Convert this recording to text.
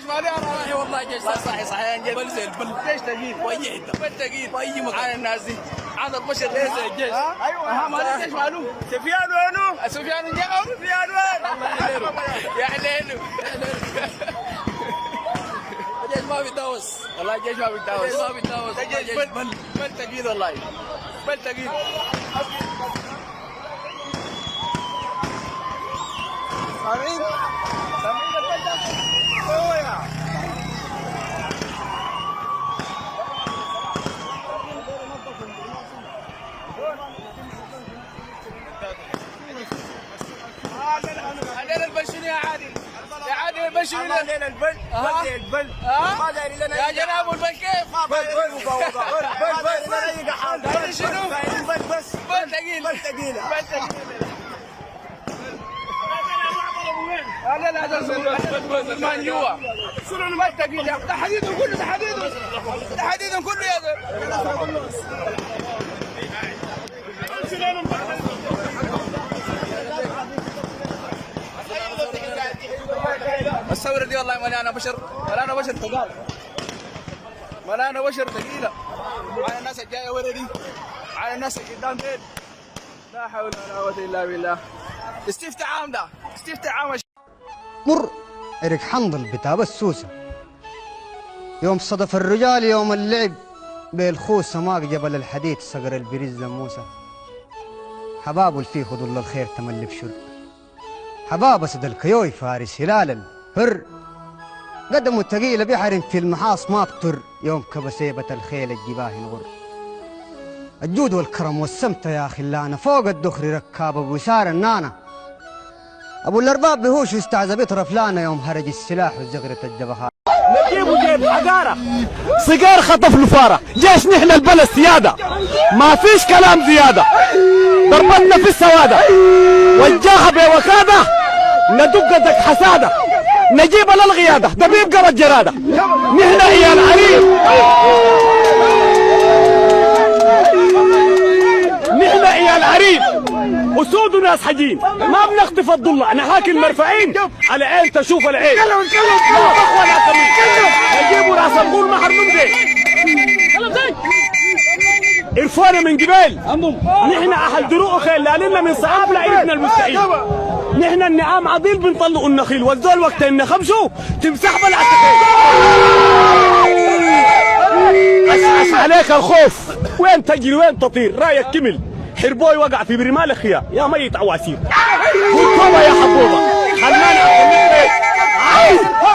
مالي انا والله جيش صحي صحيان جد بل زي البل جيش ثقيل وي انت بل ثقيل في اي مكان على الناس دي على البشر ليس الجيش ايوه مالي جيش مالو سفيان وينو؟ سفيان جاء سفيان وين؟ يا حليلو الجيش ما بيتداوس والله الجيش ما بيتداوس الجيش ما بيتداوس الجيش بل ثقيل والله بل ثقيل سامعين البل ده هو يا علينا البل شنو يا عادل؟ يا عادل البل شنو؟ علينا البل البل ما داري لنا يا جناب البل كيف؟ بل شنو؟ البل بس بل ثقيل بل ثقيله بل ثقيل لا لا هذا المان جوا شنو البل ثقيل ده حديدهم كله ده حديدهم ده حديدهم كله يا زلمه الثوره دي والله مليانه بشر مليانه بشر ثقال مليانه بشر ثقيله على الناس الجايه ورا دي على الناس اللي قدام ديل لا حول ولا قوه الا بالله استفتاء عام ده استفتاء عام مر إريك حنظل بتاب السوسة يوم صدف الرجال يوم اللعب بالخوسة ماق جبل الحديد صقر البريز لموسى حباب الفي خذوا الخير تملي بشر حباب أسد الكيوي فارس هلال الهر قدموا التقيلة بحر في المحاص ما تطر يوم كبسيبة الخيل الجباه نغر الجود والكرم والسمت يا خلانا فوق الدخر ركاب أبو سار النانا أبو الأرباب بهوش يستعذ بيطرف لانا يوم هرج السلاح وزغرة الجبهات نجيبه جيب حجارة سيجار خطف لفارة جيش نحن البلد سيادة ما فيش كلام زيادة ضربتنا في السوادة وجاها بوكادة ندق دك حسادة نجيب للغيادة دبيب قرى الجرادة نحن هي العريب نحن هي العريب أسود وناس حجين ما بنخطف الضلة انا حاكم مرفعين على عين تشوف العين ولا كمين نجيبوا راس الغول محر من زي إرفانا من جبال نحن أهل دروق خيل لأننا من صعاب لعيبنا المستحيل نحن النعام عضيل بنطلقوا النخيل والزول وقت إن خمسوا تمسح بلعة أسعس عليك الخوف وين تجري وين تطير رايك كمل حربوي وقع في برمال الخيار يا ميت عواسير خذ يا حبوبة خلنا